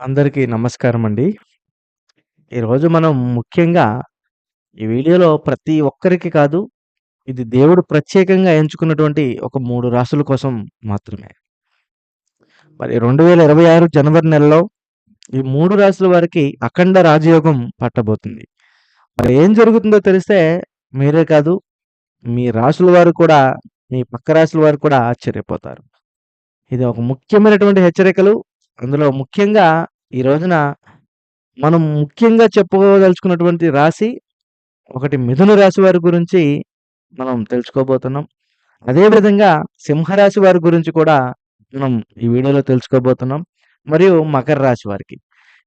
అందరికీ నమస్కారమండి. ఈరోజు మనం ముఖ్యంగా ఈ వీడియోలో ప్రతి ఒక్కరికి కాదు, ఇది దేవుడు ప్రత్యేకంగా ఎంచుకున్నటువంటి ఒక 3 రాసుల కోసం మాత్రమే. మరి 2026 జనవరి నెలలో ఈ 3 రాసుల వారికి అఖండ రాజయోగం పట్టబోతుంది. మరి ఏం జరుగుతుందో తెలిస్తే మీరే కాదు, మీ రాసుల వారు కూడా, మీ పక్క రాసుల వారు కూడా ఆశ్చర్యపోతారు. ఇది ఒక ముఖ్యమైనటువంటి హెచ్చరికలు. అందులో ముఖ్యంగా ఈ రోజున మనం ముఖ్యంగా చెప్పుకోదలుచుకున్నటువంటి రాశి ఒకటి మిథున రాశి వారి గురించి మనం తెలుసుకోబోతున్నాం. అదే విధంగా సింహరాశి వారి గురించి కూడా మనం ఈ వీడియోలో తెలుసుకోబోతున్నాం. మరియు మకర రాశి వారికి.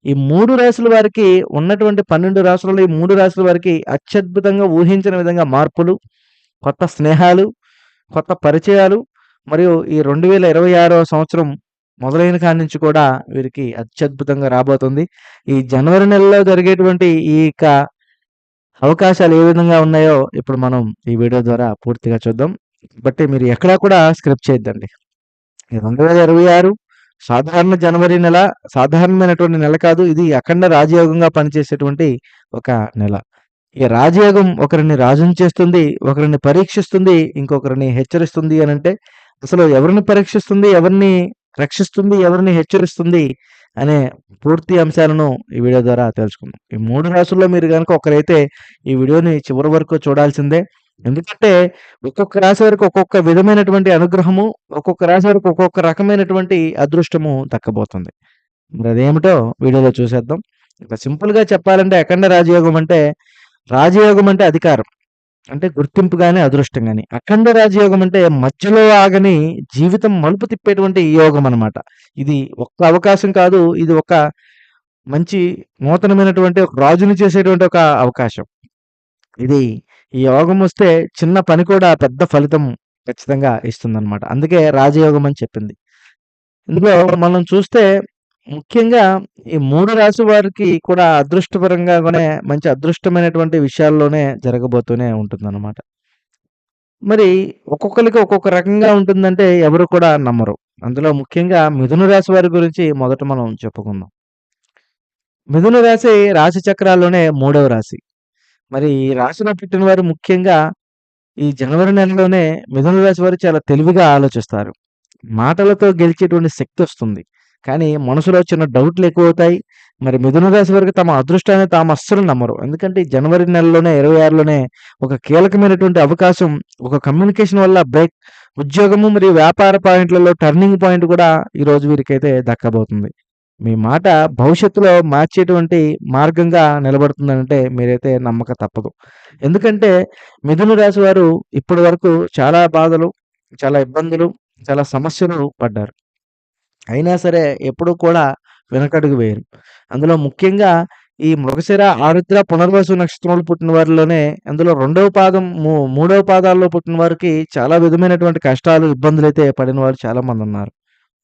ఈ 3 రాశుల వారికి ఉన్నటువంటి 12 రాశులలో ఈ 3 రాశుల వారికి అత్యద్భుతంగా ఊహించని విధంగా మార్పులు, కొత్త స్నేహాలు, కొత్త పరిచయాలు మరియు ఈ 2026వ సంవత్సరం మొదలైన కాడి నుంచి కూడా వీరికి అత్యద్భుతంగా రాబోతుంది. ఈ జనవరి నెలలో జరిగేటువంటి ఈ అవకాశాలు ఏ విధంగా ఉన్నాయో ఇప్పుడు మనం ఈ వీడియో ద్వారా పూర్తిగా చూద్దాం. బట్టి మీరు ఎక్కడా కూడా స్కిప్ చేయొద్దండి. ఈ 2026 సాధారణ జనవరి నెల, సాధారణమైనటువంటి నెల కాదు. ఇది అఖండ రాజయోగంగా పనిచేసేటువంటి ఒక నెల. ఈ రాజయోగం ఒకరిని రాజుని చేస్తుంది, ఒకరిని పరీక్షిస్తుంది, ఇంకొకరిని హెచ్చరిస్తుంది అనంటే అసలు ఎవరిని పరీక్షిస్తుంది, ఎవరిని రక్షిస్తుంది, ఎవరిని హెచ్చరిస్తుంది అనే పూర్తి అంశాలను ఈ వీడియో ద్వారా తెలుసుకుందాం. ఈ 3 రాసుల్లో మీరు గనుక ఒకరైతే ఈ వీడియోని చివరి వరకు చూడాల్సిందే. ఎందుకంటే ఒక్కొక్క రాశి వారికి ఒక్కొక్క విధమైనటువంటి అనుగ్రహము, ఒక్కొక్క రాశి వారికి ఒక్కొక్క రకమైనటువంటి అదృష్టము దక్కబోతుంది. మరి అదేమిటో వీడియోలో చూసేద్దాం. ఇక సింపుల్‌గా చెప్పాలంటే అఖండ రాజయోగం అంటే అధికారం. అంటే గుర్తింపు గాని, అదృష్టం గాని. అఖండ రాజయోగం అంటే మధ్యలో ఆగని జీవితం మలుపు తిప్పేటువంటి యోగం అన్నమాట. ఇది ఒక్క అవకాశం కాదు. ఇది ఒక మంచి నూతనమైనటువంటి ఒక రాజుని చేసేటువంటి ఒక అవకాశం. ఇది ఈ యోగం వస్తే చిన్న పని కూడా పెద్ద ఫలితం ఖచ్చితంగా ఇస్తుందన్నమాట. అందుకే రాజయోగం అని చెప్పింది. ఇందులో మనం చూస్తే ముఖ్యంగా ఈ 3 రాశి వారికి కూడా అదృష్టపరంగానే మంచి అదృష్టమైనటువంటి విషయాల్లోనే జరగబోతూనే ఉంటుందన్నమాట. మరి ఒక్కొక్కళ్ళకి ఒక్కొక్క రకంగా ఉంటుందంటే ఎవరు కూడా నమ్మరు. అందులో ముఖ్యంగా మిథున రాశి వారి గురించి మొదట మనం చెప్పుకుందాం. మిథున రాశి రాశి చక్రాల్లోనే 3వ రాశి. మరి ఈ రాశిలో పుట్టిన వారు ముఖ్యంగా ఈ జనవరి నెలలోనే మిథున రాశి వారు చాలా తెలివిగా ఆలోచిస్తారు. మాటలతో గెలిచేటువంటి శక్తొస్తుంది. కానీ మనసులో చిన్న డౌట్‌లెక్కువవుతాయి. మరి మిథున రాశి వారికి తమ అదృష్టాన్ని తాము అస్సలు నమ్మరు. ఎందుకంటే ఈ జనవరి నెలలోనే 26లోనే ఒక కీలకమైనటువంటి అవకాశం, ఒక కమ్యూనికేషన్ వల్ల ఉద్యోగము మరియు వ్యాపార పాయింట్లలో టర్నింగ్ పాయింట్ కూడా ఈరోజు వీరికైతే దక్కబోతుంది. మీ మాట భవిష్యత్తులో మార్చేటువంటి మార్గంగా నిలబడుతుందనంటే మీరైతే నమ్మక తప్పదు. ఎందుకంటే మిథున రాశి వారు ఇప్పటి వరకు చాలా బాధలు, చాలా ఇబ్బందులు, చాలా సమస్యలు పడ్డారు. అయినా సరే ఎప్పుడూ కూడా వెనకడుగు వేయరు. అందులో ముఖ్యంగా ఈ మృగశిర, ఆరుద్ర, పునర్వసు నక్షత్రంలో పుట్టిన వారిలోనే అందులో రెండవ పాదం, మూడవ పాదాల్లో పుట్టిన వారికి చాలా విధమైనటువంటి కష్టాలు, ఇబ్బందులైతే పడిన వారు చాలామందున్నారు.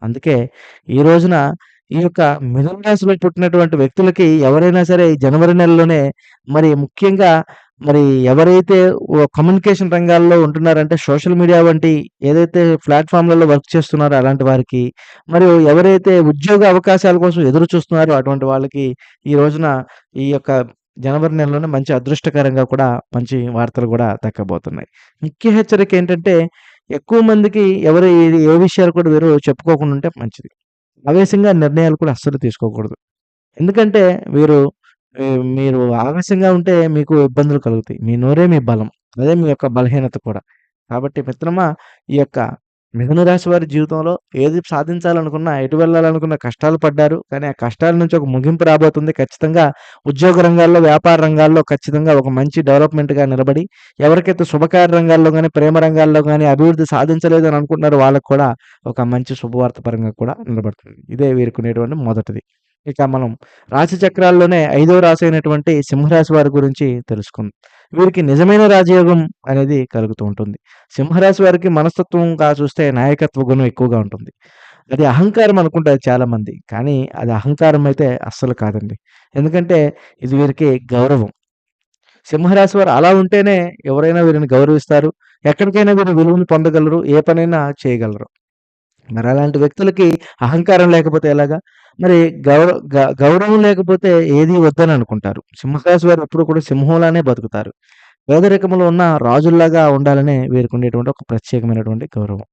అందుకే ఈ రోజున ఈ యొక్క మిథున రాశిలో పుట్టినటువంటి వ్యక్తులకి ఎవరైనా సరే ఈ జనవరి నెలలోనే మరి ముఖ్యంగా మరి ఎవరైతే కమ్యూనికేషన్ రంగాల్లో ఉంటున్నారంటే సోషల్ మీడియా వంటి ఏదైతే ప్లాట్‌ఫామ్‌లలో వర్క్ చేస్తున్నారో అలాంటి వారికి, మరియు ఎవరైతే ఉద్యోగ అవకాశాల కోసం ఎదురు చూస్తున్నారో అటువంటి వాళ్ళకి ఈ రోజున ఈ యొక్క జనవరి నెలలోనే మంచి అదృష్టకరంగా కూడా మంచి వార్తలు కూడా దక్కబోతున్నాయి. ముఖ్య హెచ్చరిక ఏంటంటే ఎక్కువ మందికి ఎవరు ఏ విషయాలు కూడా వీరు చెప్పుకోకుండా ఉంటే మంచిది. ఆవేశంగా నిర్ణయాలు కూడా అస్సలు తీసుకోకూడదు. ఎందుకంటే వీరు మీరు ఆవేశంగా ఉంటే మీకు ఇబ్బందులు కలుగుతాయి. మీ నోరే మీ బలం. అదే మీ యొక్క బలహీనత కూడా. కాబట్టి మిత్రమా, ఈ యొక్క మిథున రాశి వారి జీవితంలో ఏది సాధించాలనుకున్నా, ఎటు వెళ్ళాలనుకున్నా కష్టాలు పడ్డారు. కానీ ఆ కష్టాల నుంచి ఒక ముగింపు రాబోతుంది. ఖచ్చితంగా ఉద్యోగ రంగాల్లో, వ్యాపార రంగాల్లో ఖచ్చితంగా ఒక మంచి డెవలప్‌మెంట్‌గా నిలబడి, ఎవరికైతే శుభకార్య రంగాల్లో గాని, ప్రేమ రంగాల్లో గాని అభివృద్ధి సాధించలేదని అనుకుంటున్నారో వాళ్ళకి కూడా ఒక మంచి శుభవార్త పరంగా కూడా నిలబడుతుంది. ఇదే వీరికునేటువంటి మొదటిది. ఇక మనం రాశి చక్రాల్లోనే 5వ రాశి అయినటువంటి సింహరాశి వారి గురించి తెలుసుకుందాం. వీరికి నిజమైన రాజయోగం అనేది కలుగుతూ ఉంటుంది. సింహరాశి వారికి మనస్తత్వంగా చూస్తే నాయకత్వ గుణం ఎక్కువగా ఉంటుంది. అది అహంకారం అనుకుంటారు చాలామంది. కానీ అది అహంకారం అయితే అస్సలు కాదండి. ఎందుకంటే ఇది వీరికి గౌరవం. సింహరాశి వారు అలా ఉంటేనే ఎవరైనా వీరిని గౌరవిస్తారు. ఎక్కడికైనా వీరు విలువను పొందగలరు. ఏ పనైనా చేయగలరు. మరి అలాంటి వ్యక్తులకి అహంకారం లేకపోతే ఎలాగా? మరి గౌరవం లేకపోతే ఏది వద్దని అనుకుంటారు. సింహరాశి వారు ఎప్పుడు కూడా సింహంలానే బతుకుతారు. పేదరికంలో ఉన్న రాజుల్లాగా ఉండాలనే వీరికుండేటువంటి ఒక ప్రత్యేకమైనటువంటి గౌరవం.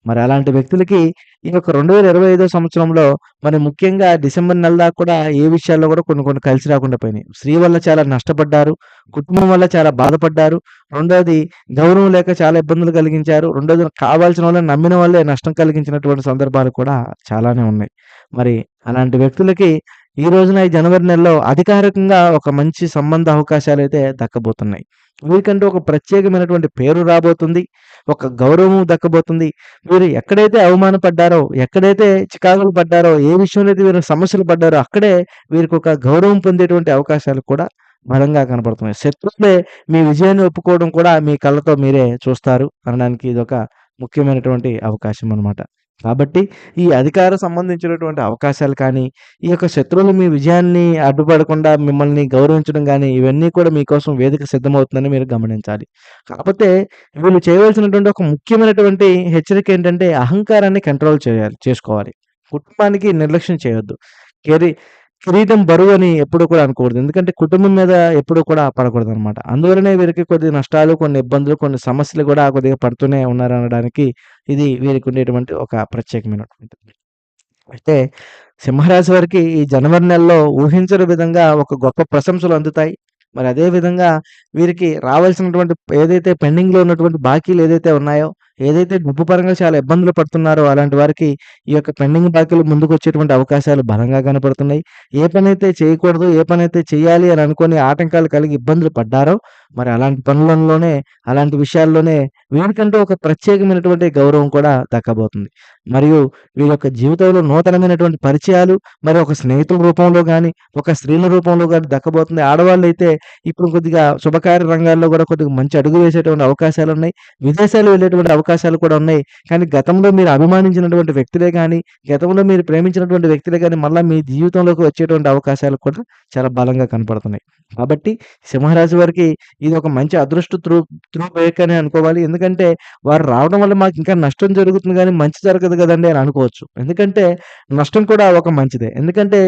మరి అలాంటి వ్యక్తులకి ఈ యొక్క 2025 సంవత్సరంలో మరి ముఖ్యంగా డిసెంబర్ నెల దాకా కూడా ఏ విషయాల్లో కూడా కొన్ని కొన్ని కలిసి రాకుండా పోయినాయి. స్త్రీ వల్ల చాలా నష్టపడ్డారు. కుటుంబం వల్ల చాలా బాధపడ్డారు. రెండోది గౌరవం లేక చాలా ఇబ్బందులు కలిగించారు. రెండోది కావాల్సిన వాళ్ళని నమ్మిన వాళ్ళే నష్టం కలిగించినటువంటి సందర్భాలు కూడా చాలానే ఉన్నాయి. మరి అలాంటి వ్యక్తులకి ఈ రోజున ఈ జనవరి నెలలో అధికారికంగా ఒక మంచి సంబంధ అవకాశాలైతే దక్కబోతున్నాయి. వీరికంటూ ఒక ప్రత్యేకమైనటువంటి పేరు రాబోతుంది. ఒక గౌరవం దక్కబోతుంది. వీరు ఎక్కడైతే అవమానపడ్డారో, ఎక్కడైతే చికాకులు పడ్డారో, ఏ విషయంలో అయితే వీరు సమస్యలు పడ్డారో అక్కడే వీరికొక గౌరవం పొందేటువంటి అవకాశాలు కూడా బలంగా కనపడుతున్నాయి. శత్రువులే మీ విజయాన్ని ఒప్పుకోవడం కూడా మీ కళ్ళతో మీరే చూస్తారు అనడానికి ఇదొక ముఖ్యమైనటువంటి అవకాశం అన్నమాట. కాబట్టి ఈ అధికార సంబంధించినటువంటి అవకాశాలు కానీ, ఈ యొక్క శత్రువులు మీ విజయాన్ని అడ్డుపడకుండా మిమ్మల్ని గౌరవించడం గానీ, ఇవన్నీ కూడా మీకోసం వేదిక సిద్ధమవుతుందని మీరు గమనించాలి. కాకపోతే వీళ్ళు చేయవలసినటువంటి ఒక ముఖ్యమైనటువంటి హెచ్చరిక ఏంటంటే, అహంకారాన్ని కంట్రోల్ చేసుకోవాలి. కుటుంబానికి నిర్లక్ష్యం చేయొద్దు. కెరి కిరీటం బరువని ఎప్పుడు కూడా అనుకోకూడదు. ఎందుకంటే కుటుంబం మీద ఎప్పుడు కూడా పడకూడదనమాట. అందువలనే వీరికి కొద్ది నష్టాలు, కొన్ని ఇబ్బందులు, కొన్ని సమస్యలు కూడా కొద్దిగా పడుతూనే ఉన్నారనడానికి ఇది వీరికి ఉండేటువంటి ఒక ప్రత్యేకమైనటువంటిది. అయితే సింహరాశి వారికి ఈ జనవరి నెలలో ఊహించని విధంగా ఒక గొప్ప ప్రశంసలు అందుతాయి. మరి అదే విధంగా వీరికి రావాల్సినటువంటి ఏదైతే పెండింగ్‌లో ఉన్నటువంటి బాకీలు ఏదైతే ఉన్నాయో, ఏదైతే డబ్బు పరంగా చాలా ఇబ్బందులు పడుతున్నారో అలాంటి వారికి ఈ యొక్క పెండింగ్ బాకీలు ముందుకొచ్చేటువంటి అవకాశాలు బలంగా కనపడుతున్నాయి. ఏ పనైతే చేయకూడదు, ఏ పనైతే చేయాలి అని అనుకోని ఆటంకాలు కలిగి ఇబ్బందులు పడ్డారో, మరి అలాంటి పనులలోనే, అలాంటి విషయాల్లోనే వీరికంటూ ఒక ప్రత్యేకమైనటువంటి గౌరవం కూడా దక్కబోతుంది. మరియు వీరి యొక్క జీవితంలో నూతనమైనటువంటి పరిచయాలు, మరి ఒక స్నేహితుల రూపంలో గాని, ఒక స్త్రీల రూపంలో గాని దక్కబోతుంది. ఆడవాళ్ళైతే ఇప్పుడు కొద్దిగా శుభకార్య రంగాల్లో గూడా కొద్దిగా మంచి అడుగు వేసేటువంటి అవకాశాలున్నాయి. విదేశాలు వెళ్ళేటువంటి అవకాశాలు కూడా ఉన్నాయి. కానీ గతంలో మీరు అభిమానించినటువంటి వ్యక్తులే గాని, గతంలో మీరు ప్రేమించినటువంటి వ్యక్తులే గాని, మళ్ళా మీ జీవితంలోకి వచ్చేటువంటి అవకాశాలు కూడా చాలా బలంగా కనపడుతున్నాయి. కాబట్టి సింహరాశి వారికి ఇది ఒక మంచి అదృష్ట త్రూ బ్రేక్ అనే అనుకోవాలి. ఎందుకంటే వారు రావడం వల్ల మాకింకా నష్టం జరుగుతుంది గానీ, మంచి జరగదు గదండీ అని అనుకోవచ్చు. ఎందుకంటే నష్టం కూడా ఒక మంచిదే. ఎందుకంటే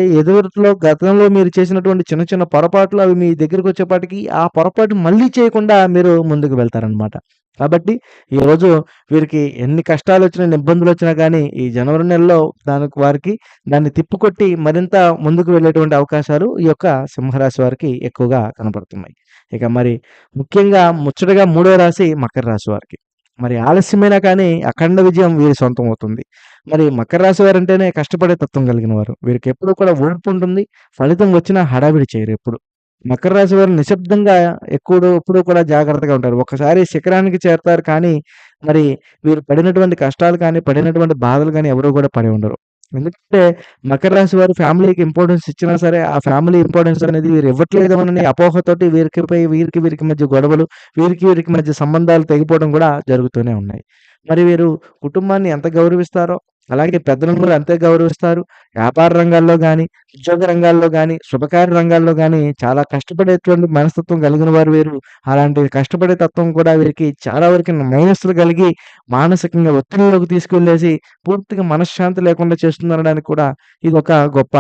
గతంలో మీరు చేసినటువంటి చిన్న చిన్న పొరపాట్లు అవి మీ దగ్గరికొచ్చేపాటికి ఆ పొరపాటు మళ్ళీ చేయకుండా మీరు ముందుకు వెళ్తారనమాట. కాబట్టి ఈరోజు వీరికి ఎన్ని కష్టాలొచ్చినా, ఎన్ని ఇబ్బందులొచ్చినా గానీ, ఈ జనవరి నెలలో వారికి దాన్ని తిప్పికొట్టి మరింత ముందుకు వెళ్ళేటువంటి అవకాశాలు ఈ యొక్క సింహరాశి వారికి ఎక్కువగా కనపడుతున్నాయి. ఇక మరి ముఖ్యంగా ముచ్చటగా మూడో రాశి మకర రాశి వారికి. మరి ఆలస్యమైనా కానీ అఖండ విజయం వీరి సొంతం అవుతుంది. మరి మకర రాశి వారంటేనే కష్టపడే తత్వం కలిగిన వారు. వీరికెప్పుడూ కూడా ఓర్పు ఉంటుంది. ఫలితం వచ్చినా హడావిడి చేయరెప్పుడు. మకర రాశి వారు నిశ్శబ్దంగా ఎప్పుడూ కూడా జాగ్రత్తగా ఉంటారు. ఒక్కసారి శిఖరానికి చేరతారు కానీ, మరి వీరు పడినటువంటి కష్టాలు కానీ, పడినటువంటి బాధలు గానీ ఎవరు కూడా పడి ఉండరు. ఎందుకంటే మకర రాశి వారు ఫ్యామిలీకి ఇంపార్టెన్స్ ఇచ్చినా సరే, ఆ ఫ్యామిలీ ఇంపార్టెన్స్ అనేది వీరు ఇవ్వట్లేదేమోనని అపోహతోటి వీరికి మధ్య గొడవలు, వీరికి మధ్య సంబంధాలు తెగిపోవడం కూడా జరుగుతూనే ఉన్నాయి. మరి వీరు కుటుంబాన్ని ఎంత గౌరవిస్తారో, అలాగే పెద్దలను కూడా అంతే గౌరవిస్తారు. వ్యాపార రంగాల్లో గాని, ఉద్యోగ రంగాల్లో గాని, శుభకార్య రంగాల్లో గాని చాలా కష్టపడేటువంటి మనస్తత్వం కలిగిన వారు వీరు. అలాంటి కష్టపడే తత్వం కూడా వీరికి చాలా వరకు మైనస్‌లు కలిగి మానసికంగా ఒత్తిడిలోకి తీసుకెళ్ళేసి పూర్తిగా మనశ్శాంతి లేకుండా చేస్తుందనడానికి కూడా ఇదొక గొప్ప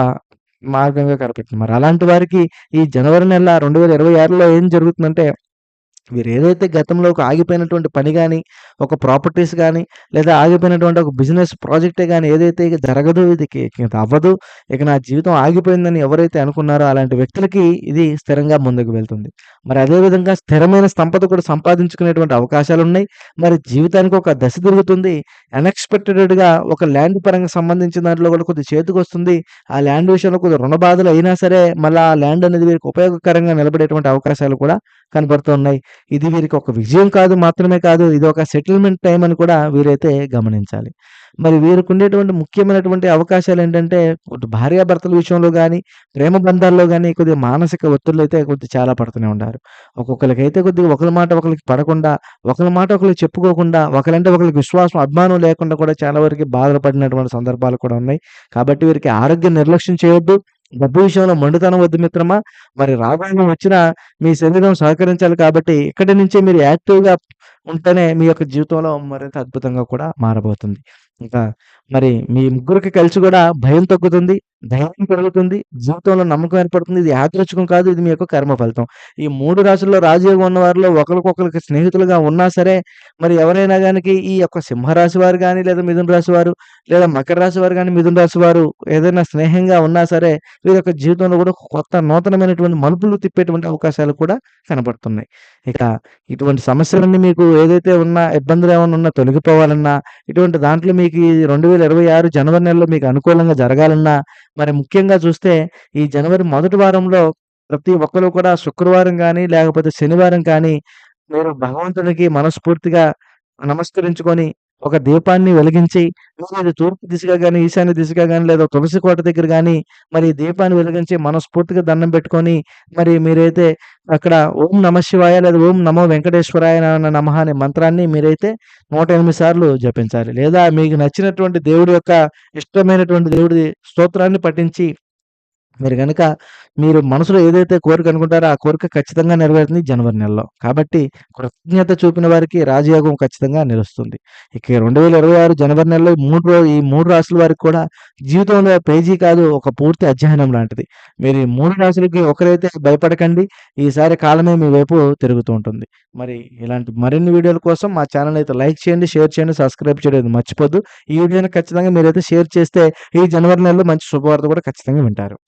మార్గంగా కనిపిస్తుంది. మరి అలాంటి వారికి ఈ జనవరి నెల 2026లో ఏం జరుగుతుందంటే వీరేదైతే గతంలో ఒక ఆగిపోయినటువంటి పని గాని, ఒక ప్రాపర్టీస్ గాని, లేదా ఆగిపోయినటువంటి ఒక బిజినెస్ ప్రాజెక్టే గాని ఏదైతే ఇక జరగదు, ఇక అవ్వదు, ఇక నా జీవితం ఆగిపోయిందని ఎవరైతే అనుకున్నారో అలాంటి వ్యక్తులకి ఇది స్థిరంగా ముందుకు వెళ్తుంది. మరి అదే విధంగా స్థిరమైన సంపద కూడా సంపాదించుకునేటువంటి అవకాశాలున్నాయి. మరి జీవితానికి ఒక దశ తిరుగుతుంది. అన్‌ఎక్స్‌పెక్టెడ్‌గా ఒక ల్యాండ్ పరంగా సంబంధించిన దాంట్లో కూడా కొద్దిగా చేతికొస్తుంది. ఆ ల్యాండ్ విషయంలో కొద్దిగా రుణ బాధలు అయినా సరే, మళ్ళా ఆ ల్యాండ్ అనేది వీరికి ఉపయోగకరంగా నిలబడేటువంటి అవకాశాలు కూడా కనపడుతున్నాయి. ఇది వీరికి ఒక విజయం మాత్రమే కాదు. ఇదొక సెటిల్‌మెంట్ టైమ్ అని కూడా వీరైతే గమనించాలి. మరి వీరికుండేటువంటి ముఖ్యమైనటువంటి అవకాశాలేంటంటే, ఇటు భార్యాభర్తల విషయంలో గాని, ప్రేమ బంధాల్లో గాని కొద్దిగా మానసిక ఒత్తిళ్ళైతే చాలా పడుతూనే ఉంటారు. ఒక్కొక్కళ్ళకైతే కొద్దిగా ఒకళ్ళ మాట ఒకళ్ళకి పడకుండా, ఒకళ్ళ మాట ఒకళ్ళకి చెప్పుకోకుండా, ఒకళ్ళంటే ఒకళ్ళకి విశ్వాసం, అభిమానం లేకుండా కూడా చాలా వరకి బాధలు పడినటువంటి సందర్భాలు కూడా ఉన్నాయి. కాబట్టి వీరికి ఆరోగ్య నిర్లక్ష్యం చేయొద్దు. డబ్బు విషయంలో మొండితనం వద్దు మిత్రమా. మరి రాబోయేం వచ్చినా మీ శరీరం సహకరించాలి కాబట్టి ఇక్కడి నుంచే మీరు యాక్టివ్‌గా ఉంటేనే మీ యొక్క జీవితంలో మరింత అద్భుతంగా కూడా మారబోతుంది. ఇంకా మరి మీ ముగ్గురికి కలిసి కూడా భయం తగ్గుతుంది, ధైర్యం పెరుగుతుంది, జీవితంలో నమ్మకం ఏర్పడుతుంది. ఇది యాదృచ్ఛికం కాదు. ఇది మీ యొక్క కర్మ ఫలితం. ఈ 3 రాశుల్లో రాజయోగం ఉన్న వారిలో ఒకళ్ళకొకళ్ళకి స్నేహితులుగా ఉన్నా సరే, మరి ఎవరైనా గానికి ఈ యొక్క సింహరాశి వారు గాని, లేదా మిథున రాశి వారు, లేదా మకర రాశి వారు గాని, మిథున రాశి వారు ఏదైనా స్నేహంగా ఉన్నా సరే, వీరి యొక్క జీవితంలో కూడా ఒక కొత్త నూతనమైనటువంటి మలుపులు తిప్పేటువంటి అవకాశాలు కూడా కనపడుతున్నాయి. ఇక ఇటువంటి సమస్యలన్నీ మీకు ఏదైతే ఉన్నా, ఇబ్బందులేమన్నా ఉన్నా తొలగిపోవాలన్నా, ఇటువంటి దాంట్లో మీకు ఈ 2026 జనవరి నెలలో మీకు అనుకూలంగా జరగాలన్నా, మరి ముఖ్యంగా చూస్తే ఈ జనవరి మొదటి వారంలో ప్రతి ఒక్కరు కూడా శుక్రవారం గానీ, లేకపోతే శనివారం కానీ, మీరు భగవంతునికి మనస్ఫూర్తిగా నమస్కరించుకొని, ఒక దీపాన్ని వెలిగించి, అది తూర్పు దిశగా గానీ, ఈశాన్య దిశగా గానీ, లేదా తులసి కోట దగ్గర గానీ, మరి ఈ దీపాన్ని వెలిగించి మనస్ఫూర్తిగా దండం పెట్టుకొని, మరి మీరైతే అక్కడ ఓం నమః శివాయ లేదా ఓం నమో వెంకటేశ్వరాయ నమః అనే మంత్రాన్ని మీరైతే 108 సార్లు జపించాలి. లేదా మీకు నచ్చినటువంటి దేవుడి యొక్క ఇష్టమైనటువంటి దేవుడి స్తోత్రాన్ని పఠించి మీరు గనక మీరు మనసులో ఏదైతే కోరిక అనుకుంటారో, ఆ కోరిక ఖచ్చితంగా నెరవేరుతుంది జనవరి నెలలో. కాబట్టి కృతజ్ఞత చూపిన వారికి రాజయోగం ఖచ్చితంగా నిలుస్తుంది. ఇక 2026 జనవరి నెలలో ఈ 3 రాసుల వారికి కూడా జీవితంలో పేజీ కాదు, ఒక పూర్తి అధ్యయనం లాంటిది. మీరు ఈ 3 రాసులకి ఒకరైతే భయపడకండి. ఈసారి కాలమే మీ వైపు తిరుగుతూ ఉంటుంది. మరి ఇలాంటి మరిన్ని వీడియోల కోసం మా ఛానెల్ అయితే లైక్ చేయండి, షేర్ చేయండి, సబ్స్క్రైబ్ చేయడం మర్చిపోద్దు. ఈ వీడియోని ఖచ్చితంగా మీరైతే షేర్ చేస్తే ఈ జనవరి నెలలో మంచి శుభవార్త కూడా ఖచ్చితంగా వింటారు.